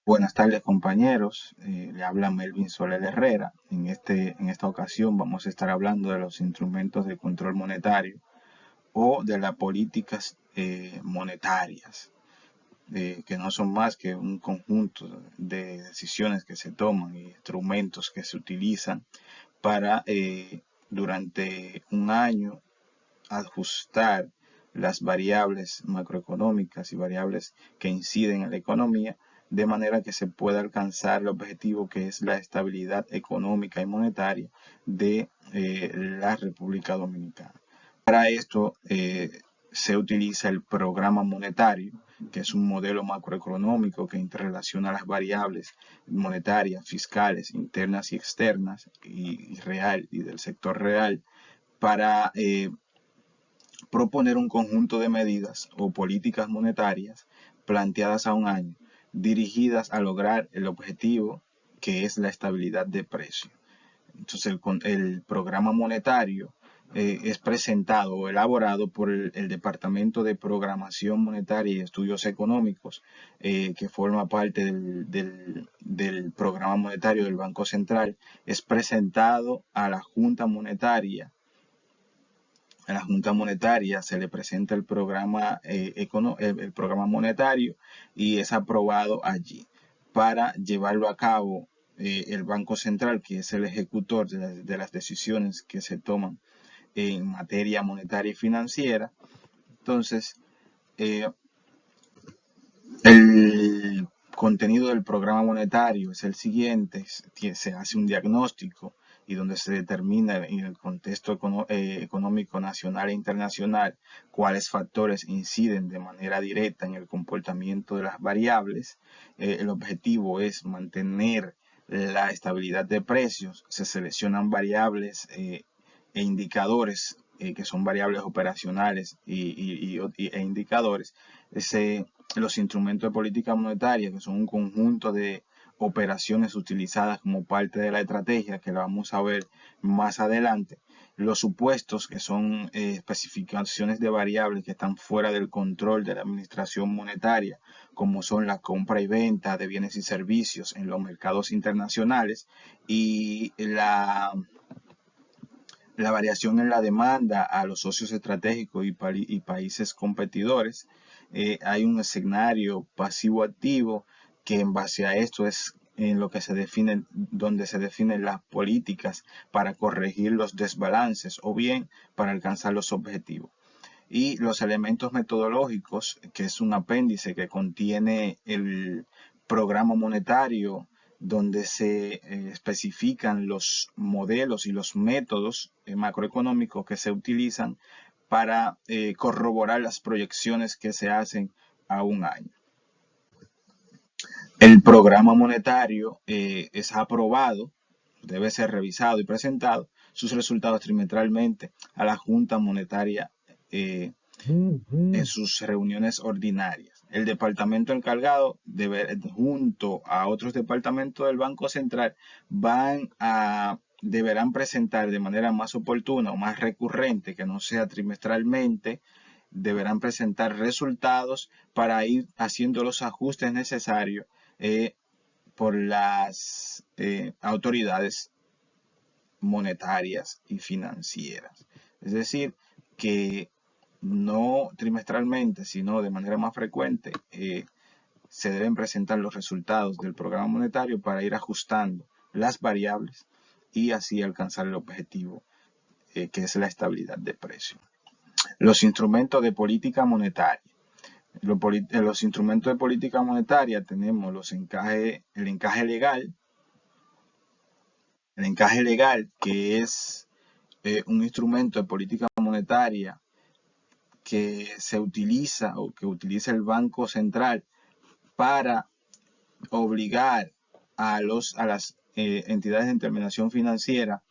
Buenas tardes, compañeros. Le habla Melvin Soler Herrera. En esta ocasión vamos a estar hablando de los instrumentos de control monetario o de las políticas monetarias, que no son más que un conjunto de decisiones que se toman y instrumentos que se utilizan para durante un año ajustar las variables macroeconómicas y variables que inciden en la economía, de manera que se pueda alcanzar el objetivo que es la estabilidad económica y monetaria de la República Dominicana. Para esto se utiliza el programa monetario, que es un modelo macroeconómico que interrelaciona las variables monetarias, fiscales, internas y externas, y del sector real, para proponer un conjunto de medidas o políticas monetarias planteadas a un año, dirigidas a lograr el objetivo que es la estabilidad de precio. Entonces el programa monetario es presentado o elaborado por el Departamento de Programación Monetaria y Estudios Económicos, que forma parte del programa monetario del Banco Central. Es presentado a la Junta Monetaria. A la Junta Monetaria se le presenta el programa, el programa monetario, y es aprobado allí. Para llevarlo a cabo, el Banco Central, que es el ejecutor de las decisiones que se toman en materia monetaria y financiera. Entonces, el contenido del programa monetario es el siguiente: se hace un diagnóstico y donde se determina en el contexto económico nacional e internacional cuáles factores inciden de manera directa en el comportamiento de las variables. El objetivo es mantener la estabilidad de precios. Se seleccionan variables e indicadores que son variables operacionales e indicadores. Los instrumentos de política monetaria, que son un conjunto de operaciones utilizadas como parte de la estrategia, que la vamos a ver más adelante. Los supuestos, que son especificaciones de variables que están fuera del control de la administración monetaria, como son la compra y venta de bienes y servicios en los mercados internacionales y la variación en la demanda a los socios estratégicos y países competidores. Hay un escenario pasivo-activo, que en base a esto es en lo que se define, donde se definen las políticas para corregir los desbalances o bien para alcanzar los objetivos. Y los elementos metodológicos, que es un apéndice que contiene el programa monetario, donde se especifican los modelos y los métodos macroeconómicos que se utilizan para corroborar las proyecciones que se hacen a un año. El programa monetario es aprobado, debe ser revisado y presentado sus resultados trimestralmente a la Junta Monetaria en sus reuniones ordinarias. El departamento encargado, junto a otros departamentos del Banco Central, deberán presentar de manera más oportuna o más recurrente, que no sea trimestralmente, deberán presentar resultados para ir haciendo los ajustes necesarios por las autoridades monetarias y financieras. Es decir, que no trimestralmente, sino de manera más frecuente, se deben presentar los resultados del programa monetario para ir ajustando las variables y así alcanzar el objetivo, que es la estabilidad de precio. Los instrumentos de política monetaria. Los instrumentos de política monetaria tenemos el encaje legal. El encaje legal, que es un instrumento de política monetaria que se utiliza o que utiliza el Banco Central para obligar a las entidades de intermediación financiera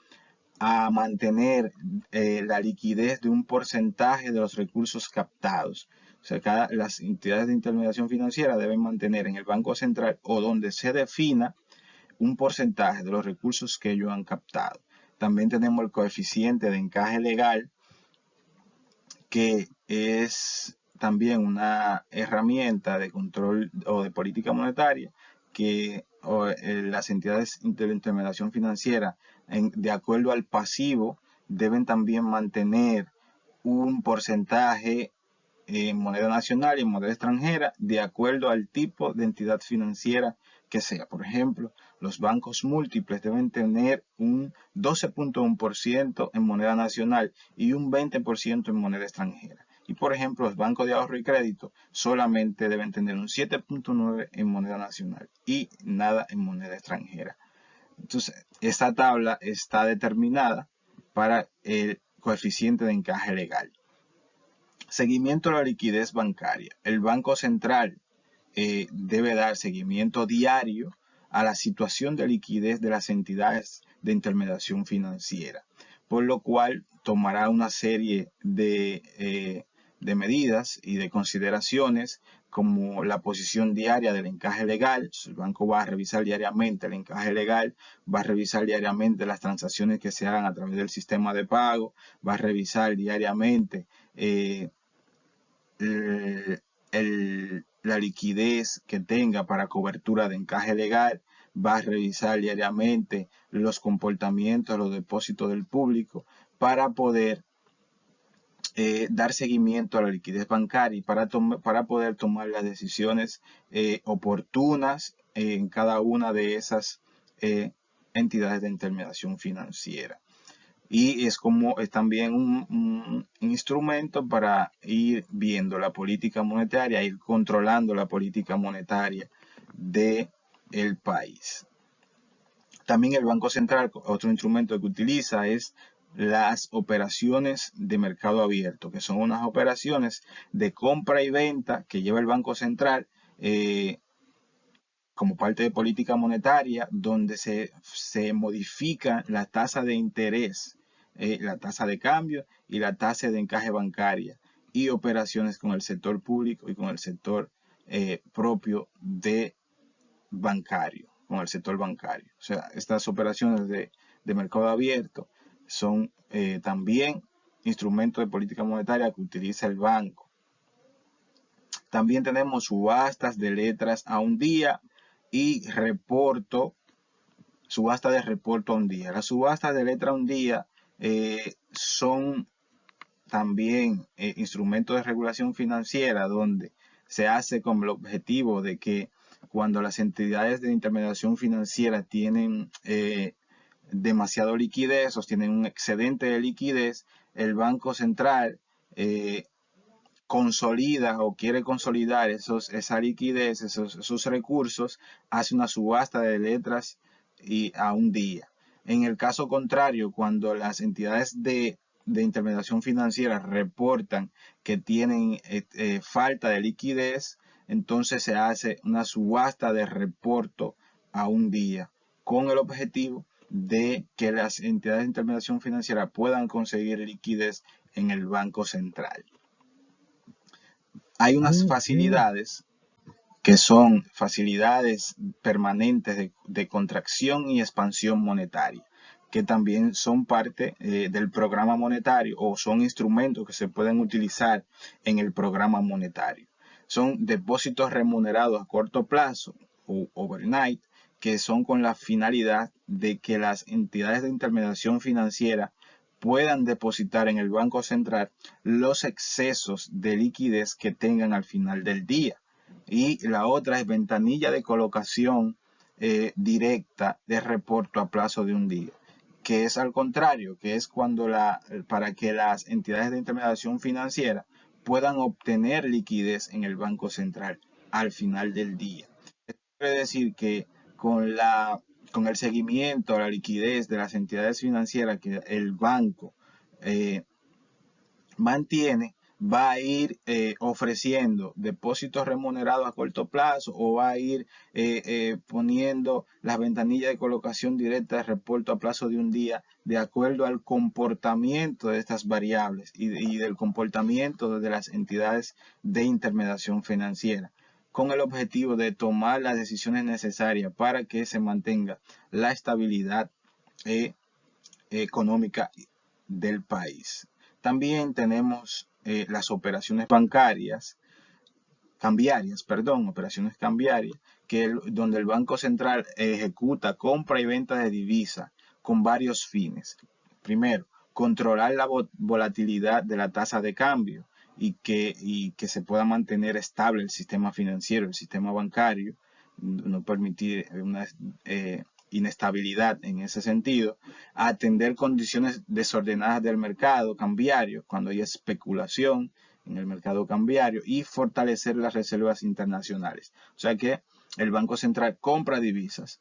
a mantener la liquidez de un porcentaje de los recursos captados. O sea, las entidades de intermediación financiera deben mantener en el Banco Central o donde se defina un porcentaje de los recursos que ellos han captado. También tenemos el coeficiente de encaje legal, que es también una herramienta de control o de política monetaria que las entidades de intermediación financiera, de acuerdo al pasivo, deben también mantener un porcentaje en moneda nacional y en moneda extranjera de acuerdo al tipo de entidad financiera que sea. Por ejemplo, los bancos múltiples deben tener un 12.1% en moneda nacional y un 20% en moneda extranjera. Y por ejemplo, los bancos de ahorro y crédito solamente deben tener un 7.9% en moneda nacional y nada en moneda extranjera. Entonces, esta tabla está determinada para el coeficiente de encaje legal. Seguimiento de la liquidez bancaria. El Banco Central debe dar seguimiento diario a la situación de liquidez de las entidades de intermediación financiera, por lo cual tomará una serie de medidas y de consideraciones como la posición diaria del encaje legal. El banco va a revisar diariamente el encaje legal, va a revisar diariamente las transacciones que se hagan a través del sistema de pago, va a revisar diariamente la liquidez que tenga para cobertura de encaje legal, va a revisar diariamente los comportamientos, los depósitos del público para poder dar seguimiento a la liquidez bancaria y para poder tomar las decisiones oportunas en cada una de esas entidades de intermediación financiera. Y es también un instrumento para ir viendo la política monetaria, ir controlando la política monetaria del país. También el Banco Central, otro instrumento que utiliza es las operaciones de mercado abierto, que son unas operaciones de compra y venta que lleva el Banco Central como parte de política monetaria, donde se modifica la tasa de interés, la tasa de cambio y la tasa de encaje bancaria, y operaciones con el sector público y con el sector propio de bancario, con el sector bancario. O sea, estas operaciones de mercado abierto son también instrumentos de política monetaria que utiliza el banco. También tenemos subastas de letras a un día y subasta de reporto a un día. Las subastas de letra a un día son también instrumentos de regulación financiera donde se hace con el objetivo de que cuando las entidades de intermediación financiera tienen demasiado liquidez o tienen un excedente de liquidez, el Banco Central consolida o quiere consolidar esa liquidez, esos recursos, hace una subasta de letras a un día. En el caso contrario, cuando las entidades de intermediación financiera reportan que tienen falta de liquidez, entonces se hace una subasta de reporto a un día con el objetivo de que las entidades de intermediación financiera puedan conseguir liquidez en el Banco Central. Hay unas facilidades que son facilidades permanentes de contracción y expansión monetaria, que también son parte del programa monetario o son instrumentos que se pueden utilizar en el programa monetario. Son depósitos remunerados a corto plazo o overnight, que son con la finalidad de que las entidades de intermediación financiera puedan depositar en el Banco Central los excesos de liquidez que tengan al final del día. Y la otra es ventanilla de colocación directa de reporto a plazo de un día, que es al contrario, que es para que las entidades de intermediación financiera puedan obtener liquidez en el Banco Central al final del día. Esto quiere decir que con el seguimiento a la liquidez de las entidades financieras que el banco mantiene, va a ir ofreciendo depósitos remunerados a corto plazo o va a ir poniendo las ventanillas de colocación directa de reporto a plazo de un día de acuerdo al comportamiento de estas variables y del comportamiento de las entidades de intermediación financiera, con el objetivo de tomar las decisiones necesarias para que se mantenga la estabilidad económica del país. También tenemos las operaciones bancarias cambiarias, perdón, operaciones cambiarias, donde el Banco Central ejecuta compra y venta de divisas con varios fines. Primero, controlar la volatilidad de la tasa de cambio y que se pueda mantener estable el sistema financiero, el sistema bancario, no permitir una inestabilidad en ese sentido, atender condiciones desordenadas del mercado cambiario cuando hay especulación en el mercado cambiario y fortalecer las reservas internacionales. O sea que el Banco Central compra divisas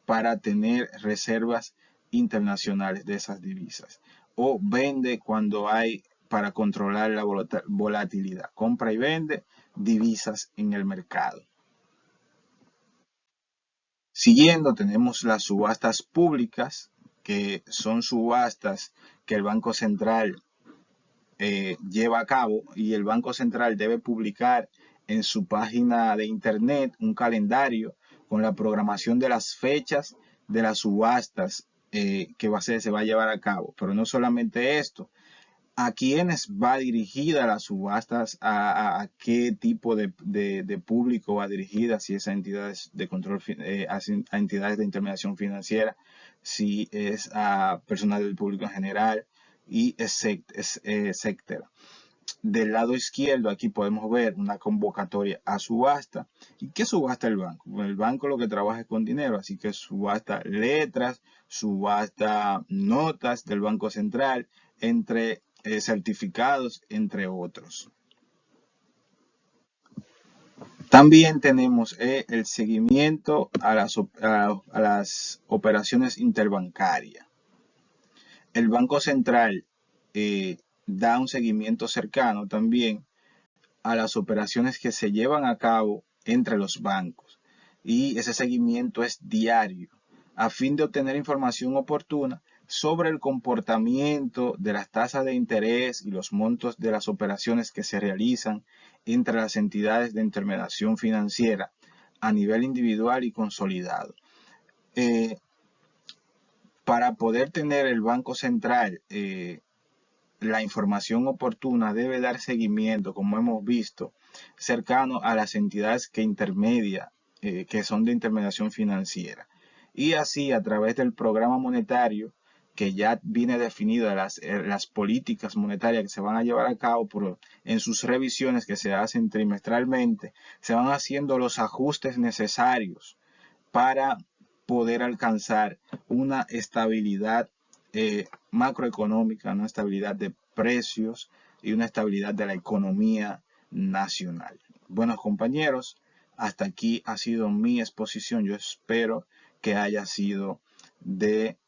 para tener reservas internacionales de esas divisas o vende cuando hay para controlar la volatilidad. Compra y vende divisas en el mercado. Siguiendo, tenemos las subastas públicas, que son subastas que el Banco Central lleva a cabo, y el Banco Central debe publicar en su página de internet un calendario con la programación de las fechas de las subastas que se va a llevar a cabo. Pero no solamente esto, a quiénes va dirigida las subastas, a qué tipo de público va dirigida, si es a entidades de control, a entidades de intermediación financiera, si es a personal del público en general, y etcétera. Del lado izquierdo aquí podemos ver una convocatoria a subasta. ¿Y qué subasta el banco? Bueno, el banco lo que trabaja es con dinero, así que subasta letras, subasta notas del Banco Central, entre certificados, entre otros. También tenemos el seguimiento a las operaciones interbancarias. El Banco Central da un seguimiento cercano también a las operaciones que se llevan a cabo entre los bancos, y ese seguimiento es diario a fin de obtener información oportuna sobre el comportamiento de las tasas de interés y los montos de las operaciones que se realizan entre las entidades de intermediación financiera a nivel individual y consolidado. Para poder tener el Banco Central la información oportuna, debe dar seguimiento, como hemos visto, cercano a las entidades que son de intermediación financiera. Y así, a través del programa monetario, que ya viene definida las políticas monetarias que se van a llevar a cabo en sus revisiones que se hacen trimestralmente, se van haciendo los ajustes necesarios para poder alcanzar una estabilidad macroeconómica, una estabilidad de precios y una estabilidad de la economía nacional. Buenos compañeros, hasta aquí ha sido mi exposición. Yo espero que haya sido de